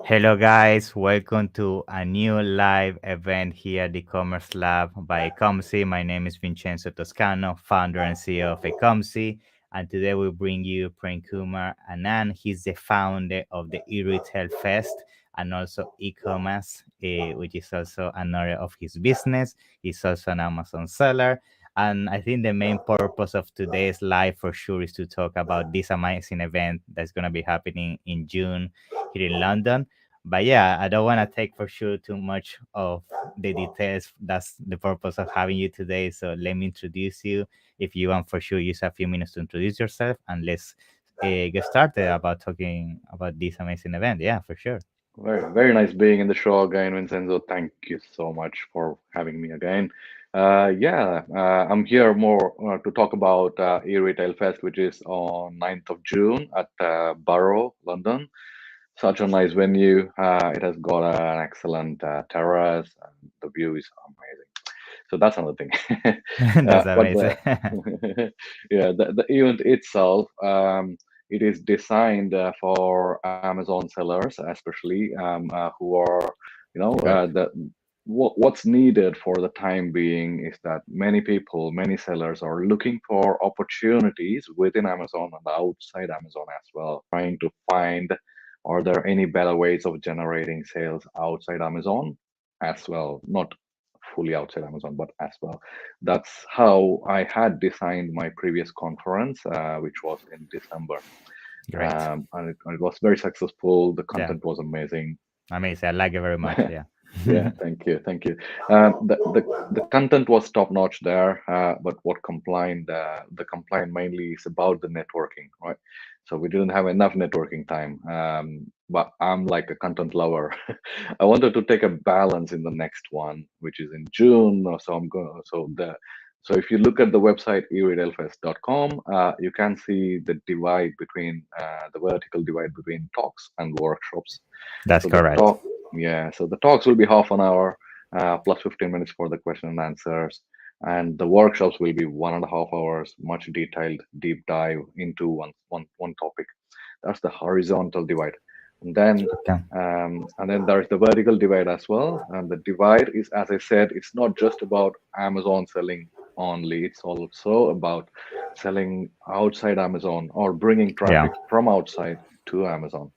Hello, guys. Welcome to a new live event here at the Commerce Lab by Ecommerce. My name is Vincenzo Toscano, founder and CEO of Ecommerce. And today we bring you Premkumar Anand. He's the founder of the e-retail fest and also e-commerce, which is also another of his business. He's also an Amazon seller. And I think the main purpose of today's live for sure is to talk about this amazing event that's going to be happening in June here in London. But yeah, I don't want to take for sure too much of the details. That's the purpose of having you today. So let me introduce you. If you want for sure, use a few minutes to introduce yourself, and let's get started about talking about this amazing event. Yeah, for sure. Very nice being in the show again, Vincenzo. Thank you so much for having me again. I'm here more to talk about e-Retail Fest, which is on 9th of June at Borough, London. Such a nice venue. It has got an excellent terrace, and the view is amazing. So that's another thing. That's But amazing. the yeah, the event itself, it is designed for Amazon sellers, especially who are, Good. what's needed for the time being is that many people, many sellers are looking for opportunities within Amazon and outside Amazon as well, trying to find are there any better ways of generating sales outside Amazon as well, not fully outside Amazon, but as well. That's how I had designed my previous conference, which was in December. Great. And it was very successful. The Yeah, content was amazing. amazing. I like it very much. Yeah. Yeah, thank you. The content was top notch there, but what complained the complaint mainly is about the networking, right? So we didn't have enough networking time. But I'm like a content lover. I wanted to take a balance in the next one, which is in June. So I'm going. So if you look at the website eretailfest.com, you can see the divide between the vertical divide between talks and workshops. That's So the correct. talk, yeah, so the talks will be half an hour plus 15 minutes for the question and answers. And the workshops will be 1.5 hours, much detailed deep dive into one topic. That's the horizontal divide. And then Okay. there's the vertical divide as well. And the divide is, as I said, it's not just about Amazon selling only. It's also about selling outside Amazon or bringing Yeah. traffic from outside to Amazon.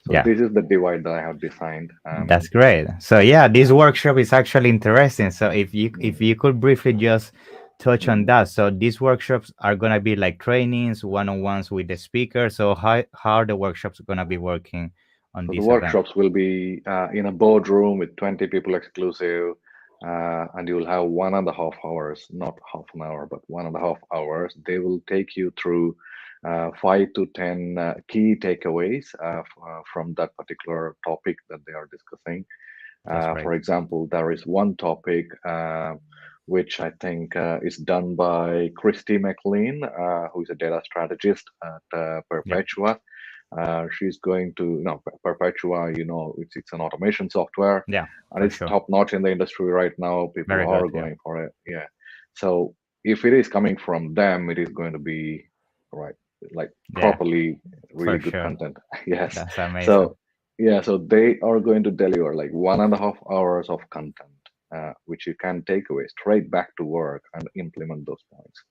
So Yeah. this is the divide that I have designed. That's great. So yeah, this workshop is actually interesting. So if Mm, you could briefly just touch on mm. that. So these workshops are gonna be like trainings, one-on-ones with the speaker. So how are the workshops gonna be working on So the this event? workshops will be in a boardroom with 20 people exclusive, and you will have 1.5 hours, not half an hour, but 1.5 hours. They will take you through 5 to 10 key takeaways from that particular topic that they are discussing. That's For great. example, there is one topic which I think is done by Christy McLean, who is a data strategist at Yeah. Perpetua. She's going to, Perpetua, it's an automation software Yeah, and for it's sure. top notch in the industry right now. People Very are good. Yeah. going for it. Yeah. So if it is coming from them, it is going to be right, like Yeah, properly really for good sure. content. Yes. That's amazing. So, yeah, so they are going to deliver like 1.5 hours of content, which you can take away straight back to work and implement those points,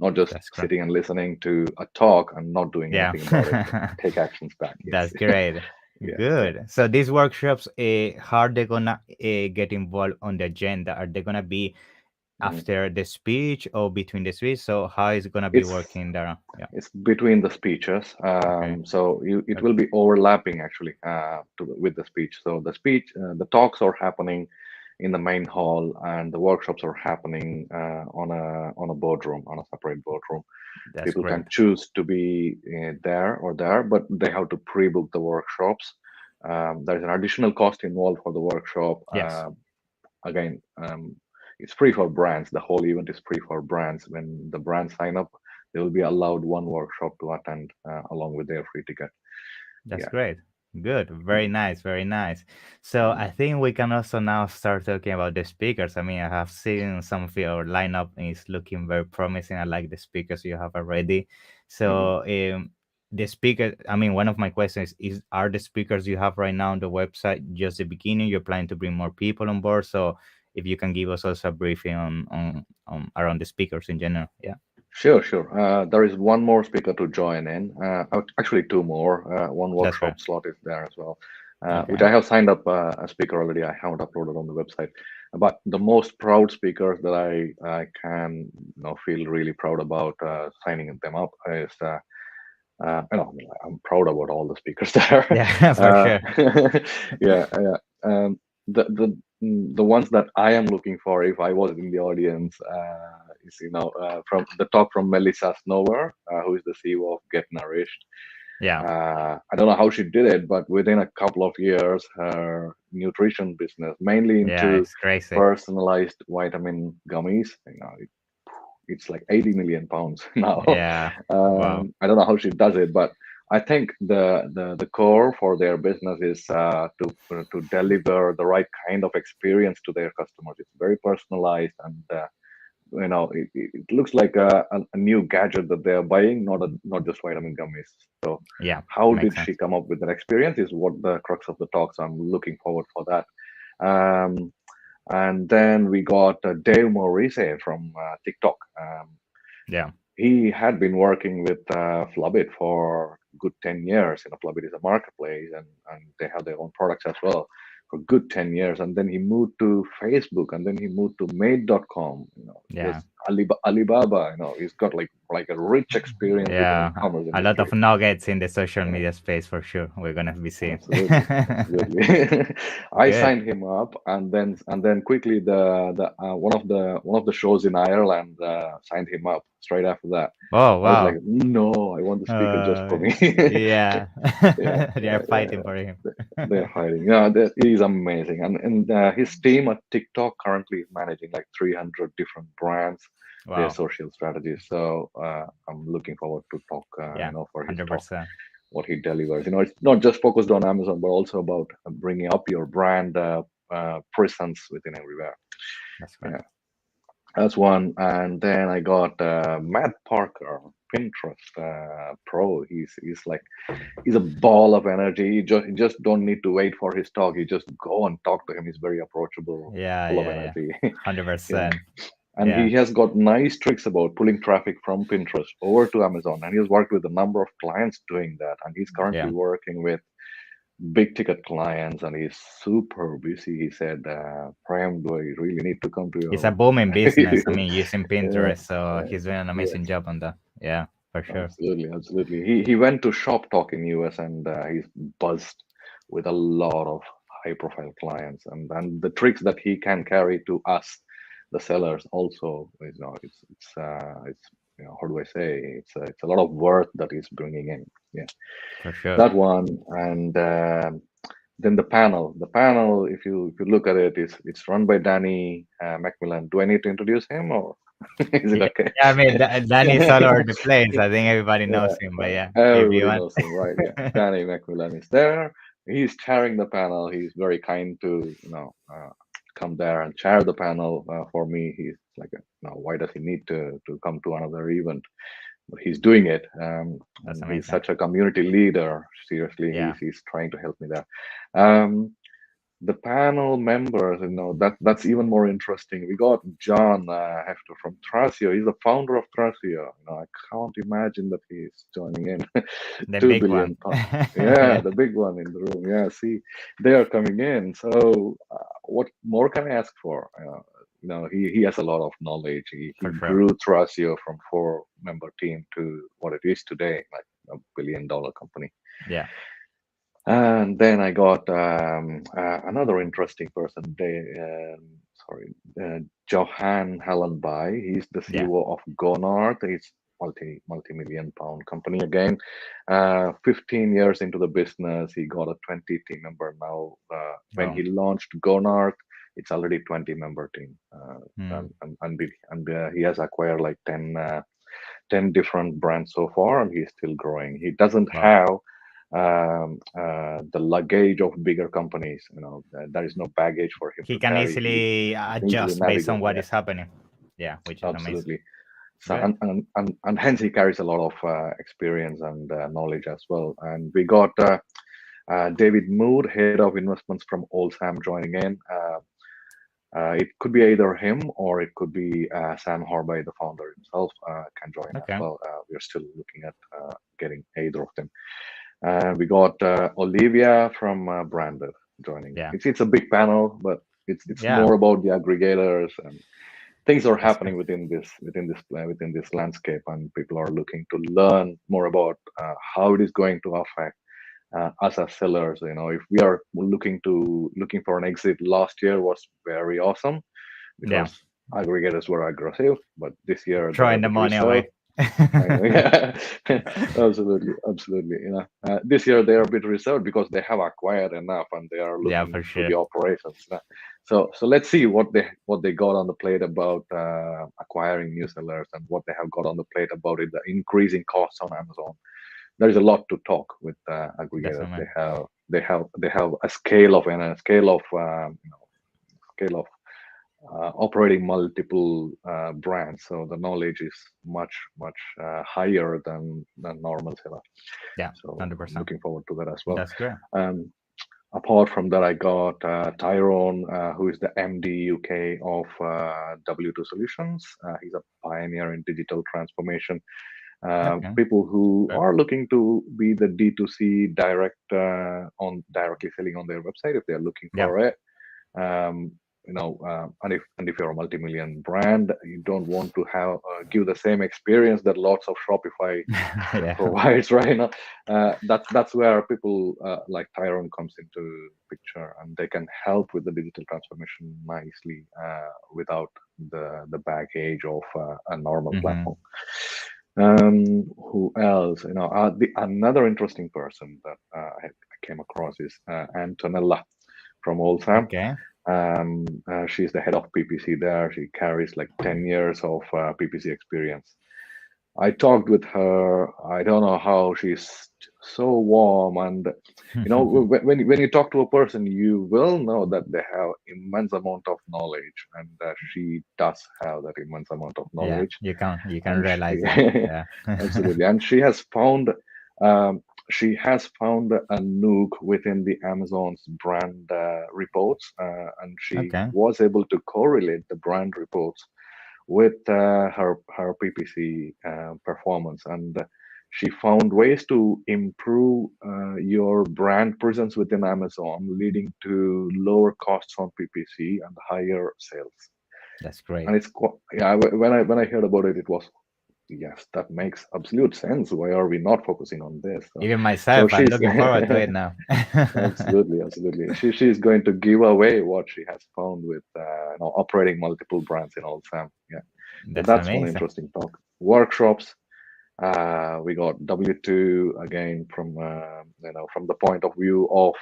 not just That's great. sitting and listening to a talk and not doing Yeah. anything about it. Take actions back. Yes. That's great. Yeah. Yeah. Good. So these workshops, how are they gonna get involved on the agenda? Are they gonna be Mhm. after the speech or between the speech? So how is it gonna be It's working there? Yeah. it's between the speeches, Okay. so it Good. will be overlapping actually with the speech. So the talks are happening in the main hall, and the workshops are happening on a boardroom, on a separate boardroom. That's People can great. choose to be there or there, but they have to pre-book the workshops. There's an additional cost involved for the workshop. Yes, Again, it's free for brands. The whole event is free for brands. When the brands sign up, they will be allowed one workshop to attend along with their free ticket. that's Yeah. great. Good. Very Mhm, nice. Very nice. So mhm, I think we can also now start talking about the speakers. I mean, I have seen some of your lineup and it's looking very promising. I like the speakers you have already. mhm, So the speaker, I mean, one of my questions is, are the speakers you have right now on the website just the beginning? You're planning to bring more people on board? So if you can give us also a briefing on around the speakers in general. Yeah, Sure, sure. There is one more speaker to join in. Actually, two more. One that's right. workshop slot is there as well, which Okay. I have signed up a speaker already. I haven't uploaded on the website. But the most proud speakers that I can feel really proud about signing them up is I'm proud about all the speakers there. Yeah, for sure. Yeah, yeah. The ones that I am looking for, if I was in the audience, is from the talk from Melissa Snower, who is the CEO of Get Nourished. Yeah, I don't know how she did it, but within a couple of years, her nutrition business, mainly yeah, into it's crazy. personalized vitamin gummies, it's like 80 million pounds now. Yeah, wow. I don't know how she does it, but I think the core for their business is to deliver the right kind of experience to their customers. It's very personalized, and it looks like a new gadget that they are buying, not just vitamin gummies. So Yeah, how makes did she sense. come up with that experience is what the crux of the talks. I'm looking forward for that. Um, and then we got Dave Maurice from TikTok. Yeah, He had been working with Flubit for good 10 years. Flubit is a marketplace, and they have their own products as well for good 10 years. And then he moved to Facebook, and then he moved to Made.com. yeah, Yes, Alibaba. He's got like a rich experience within yeah. e-commerce A lot industry. of nuggets in the social Yeah, media space for sure. We're gonna be seeing. absolutely, absolutely. I Good. signed him up, and then quickly one of the shows in Ireland signed him up straight after that. Oh I was like, wow. no, I want the speaker just for me. Yeah. Yeah, They yeah, are yeah. fighting for him. They're hiding. Yeah, he's amazing, and his team at TikTok currently is managing like 300 different brands, their Wow. social strategies. So I'm looking forward to talk, Yeah. for his talk, 100%. what he delivers. It's not just focused on Amazon, but also about bringing up your brand presence within everywhere. That's Yeah, correct. that's one. And then I got Matt Parker, Pinterest Pro. He's a ball of energy. You just don't need to wait for his talk. You just go and talk to him. He's very approachable, Yeah, full of yeah, yeah. energy. Yeah. 100%. And he Yeah. has got nice tricks about pulling traffic from Pinterest over to Amazon. And he's worked with a number of clients doing that. And he's currently Yeah. working with big ticket clients, and he's super busy. He said, Prem, do I really need to come to It's a your booming business. I mean, using yeah, Pinterest, so yeah, he's doing an yes. amazing job on that. Yeah, for sure. Absolutely, absolutely. He went to Shop Talk in US, and he's buzzed with a lot of high profile clients, and the tricks that he can carry to us, the sellers, also it's how do I say, it's a lot of worth that he's bringing in. Yeah, For sure. that one. And then the panel, if you look at it, it's run by Danny Macmillan. Do I need to introduce him, or is it Yeah, okay? yeah, I mean, Danny's all over the place. I think everybody knows him, but yeah, if you Everybody want. knows him, right? Yeah, Danny Macmillan is there. He's chairing the panel. He's very kind to come there and chair the panel for me. He's like, why does he need to come to another event? But he's doing it, That's and he's amazing. such a community leader. Seriously, Yeah. he's trying to help me there. Um, the panel members, that's even more interesting. We got John Hefter from Thrasio. He's the founder of Thrasio. I can't imagine that he's joining in. The Two big one. billion pound. Yeah, Yeah, the big one in the room. Yeah, see, they are coming in. So what more can I ask for? He has a lot of knowledge. He for sure. grew Thrasio from 4-member team to what it is today, like $1 billion company. Yeah. And then I got another interesting person. Sorry, Johan Hallenby. He's the Yeah. CEO of Gonard. It's multi-million pound company again. 15 years into the business, he got a 20 team member now. When Oh. he launched Gonard, it's already 20 member team. Hmm. And he has acquired like 10 different brands so far, and he's still growing. He doesn't Wow. have the luggage of bigger companies. There is no baggage for him He to can carry. He easily can easily adjust based on navigate. what Yeah, is happening. Yeah, which is amazing. absolutely. So Good. and hence he carries a lot of experience and knowledge as well. And we got David Mood, head of investments from Olsam, joining in. It could be either him or it could be Sam Horby, the founder himself, can join as Okay. well. We are still looking at getting either of them. We got Olivia from Branded joining. Yeah. It's a big panel, but it's Yeah. more about the aggregators, and things are That's good. happening within this landscape, and people are looking to learn more about how it is going to affect us as sellers. If we are looking for an exit, last year was very awesome Yeah. because aggregators were aggressive, but this year they're a Throwing the bit money reserved. away. I know, yeah, absolutely, absolutely. This year they are a bit reserved because they have acquired enough and they are Yeah, looking for through sure. the operations. So let's see what they got on the plate about acquiring new sellers, and what they have got on the plate about it, the increasing costs on Amazon. There's a lot to talk with aggregators. Definitely. They have a scale of, scale of operating multiple brands, so the knowledge is much higher than normal seller. Yeah, So I'm 100%. looking forward to that as well. That's great. Um, Apart from that, I got Tyrone, who is the MD UK of W2 Solutions. He's a pioneer in digital transformation. Okay. People who Good. are looking to be the D2C direct on directly selling on their website if they're looking Yeah. for it. um, and if you're a multi-million brand, you don't want to have give the same experience that lots of Shopify Yeah. provides right now. That's where people like Tyrone comes into picture, and they can help with the digital transformation nicely without the baggage of a normal Mm-hmm. platform. Who else? Another interesting person that I came across is Antonella from Oldham. Okay. She's the head of PPC there. She carries like 10 years of PPC experience. I talked with her. I don't know how she's so warm, and when you talk to a person, you will know that they have immense amount of knowledge, and she does have that immense amount of Yeah, knowledge. you can And she, realize that. Yeah. absolutely, and um, she has found a nook within the Amazon's brand reports, and she Okay. was able to correlate the brand reports with her PPC performance, and she found ways to improve your brand presence within Amazon, leading to lower costs on PPC and higher sales. That's great. And yeah. When I heard about it, it was, yes, that makes absolute sense. Why are we not focusing on this? Even So myself, I'm she's looking forward to it now. absolutely. She's going to give away what she has found with operating multiple brands in Sam. Yeah. So That's that's one amazing. interesting talk. Workshops. We got W2 again from the point of view of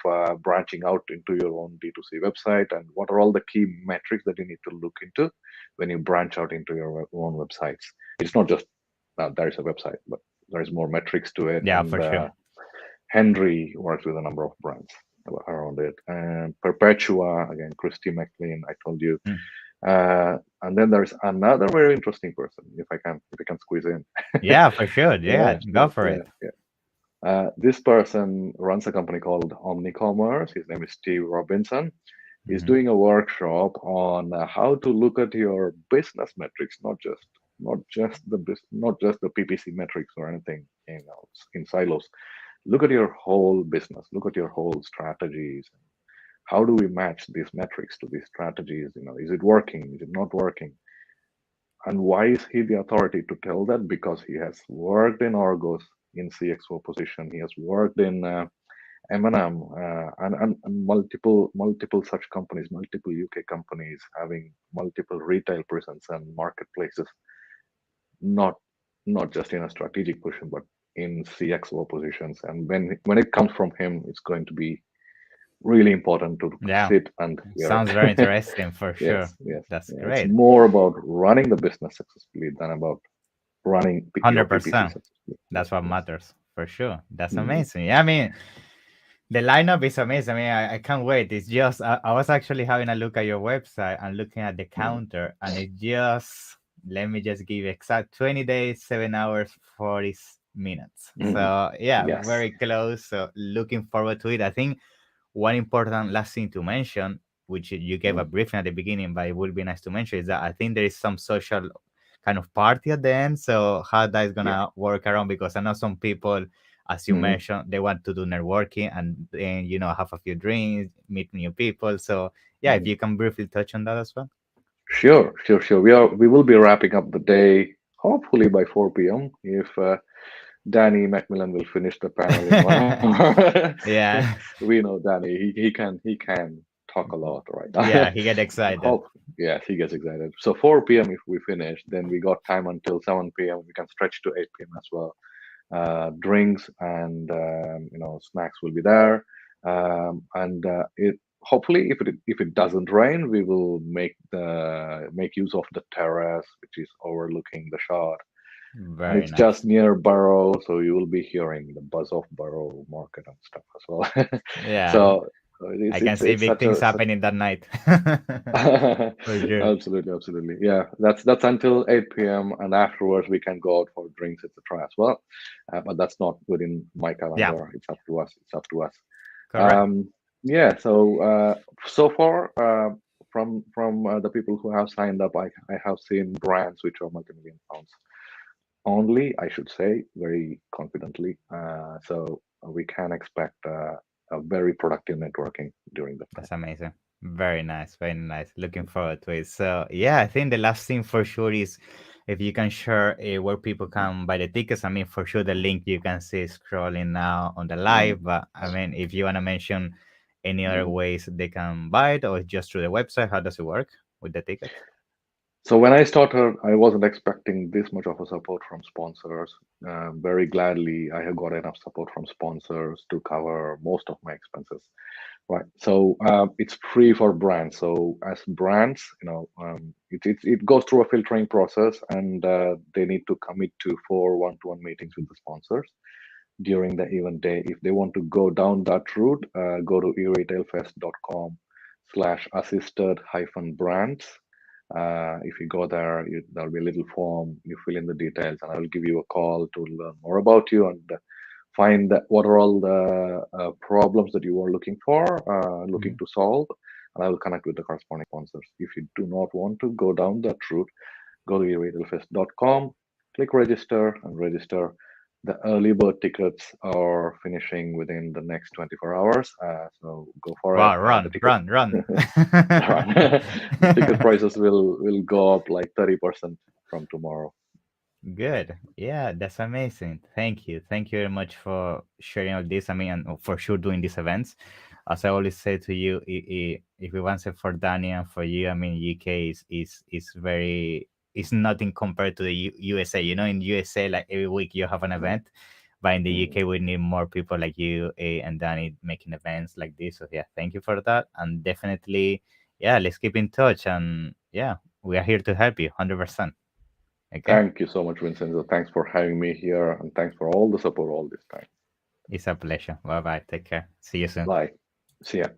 branching out into your own D2C website, and what are all the key metrics that you need to look into when you branch out into your own websites. It's not just there is a website, but there is more metrics to it. Yeah, And for sure. Henry works with a number of brands around it. And Perpetua, again, Christy McLean, I told you. Mm. And then there's another very interesting person, if I can squeeze in. Yeah, for sure. Yeah, Yeah, go for yeah, it. yeah. This person runs a company called Omnicommerce. His name is Steve Robinson. He's Hmm. doing a workshop on how to look at your business metrics, not just the PPC metrics or anything in silos. Look at your whole business. Look at your whole strategies. How do we match these metrics to these strategies? Is it working? Is it not working? And why is he the authority to tell that? Because he has worked in Argos in CXO position. He has worked in M&M and multiple such companies, multiple UK companies having multiple retail presence and marketplaces, not not just in a strategic position, but in CXO positions. And when it comes from him, it's going to be really important to Yeah, sit and hear sounds very it. interesting for sure. Yes, yes, That's yeah. It's great. more about running the business successfully than about running your PPC 100%. successfully. Yes, That's what yes. matters for sure. That's Mm, amazing. Yeah, I mean, the lineup is amazing. I mean, I can't wait. It's just, I was actually having a look at your website and looking at the mm, counter, and it just let me just give you exact 20 days, 7 hours, 40 minutes. Mhm. So yeah, Yes. very close. So looking forward to it. I think one important last thing to mention, which you gave a Mm. briefing at the beginning, but it would be nice to mention, is that I think there is some social kind of party at the end. So how that is Yeah. gonna work around, because I know some people, as you Mhm. mentioned, they want to do networking and then have a few drinks, meet new people. So yeah, if Mhm. you can briefly touch on that as well. Sure, sure, sure. We will be wrapping up the day hopefully by 4 p.m. if Danny Macmillan will finish the panel in 1 hour. Yeah. We know Danny. He can talk a lot, Yeah, right? he get excited. Hope yes, he gets excited. So 4 p.m. if we finish, then we got time until 7 p.m. We can stretch to 8 p.m. as well. Drinks and snacks will be there, and it hopefully if it doesn't rain, we will make use of the terrace which is overlooking the shore, and Very it's just nice. near Borough, so you will be hearing the buzz of Borough Market and stuff as well. Yeah, So I it's can it's see it's big such things a such happening that night. For sure. absolutely, absolutely. Yeah, that's until 8 p.m. and afterwards we can go out for drinks, etc. as well. But that's not within my Yeah, calendar. It's up to us. It's up to us. correct. Um, yeah. So far, from the people who have signed up, I have seen brands which are multi-million pounds only. I should say very confidently. So we can expect a very productive networking during the time. That's amazing. Very nice. Very nice. Looking forward to it. So yeah, I think the last thing for sure is if you can share where people can buy the tickets. I mean, for sure the link you can see scrolling now on the Mhm, live. But I mean, if you want to mention any other mhm. ways they can buy it, or just through the website, how does it work with the tickets? So when I started, I wasn't expecting this much of a support from sponsors. Very gladly, I have got enough support from sponsors to cover most of my expenses. Right. So it's free for brands. So as brands, it goes through a filtering process, and they need to commit to 4 one-to-one meetings with the sponsors during the event day. If they want to go down that route, go to eretailfest.com/assisted hyphen brands. If you go there, there'll be a little form. You fill in the details, and I will give you a call to learn more about you and find what are all the problems that you are looking Mhm. to solve, and I will connect with the corresponding sponsors. If you do not want to go down that route, go to eretailfest.com, click register, and register. The early bird tickets are finishing within the next 24 hours, so go for it. Wow, The run, ticket run, run. the ticket prices will go up like 30% from tomorrow. Good. Yeah, that's amazing. Thank you. Thank you very much for sharing all this. I mean, and for sure doing these events. As I always say to you, if it wasn't for Danny and for you, I mean, UK is very, it's nothing compared to the USA. In USA, like every week you have an event, but in the Mhm. UK we need more people like you and Danny making events like this. So yeah, thank you for that, and definitely, yeah, let's keep in touch, and yeah, we are here to help you, 100%. Okay. Thank you so much, Vincenzo. Thanks for having me here, and thanks for all the support all this time. It's a pleasure. Bye bye. Take care. See you soon. Bye. See ya.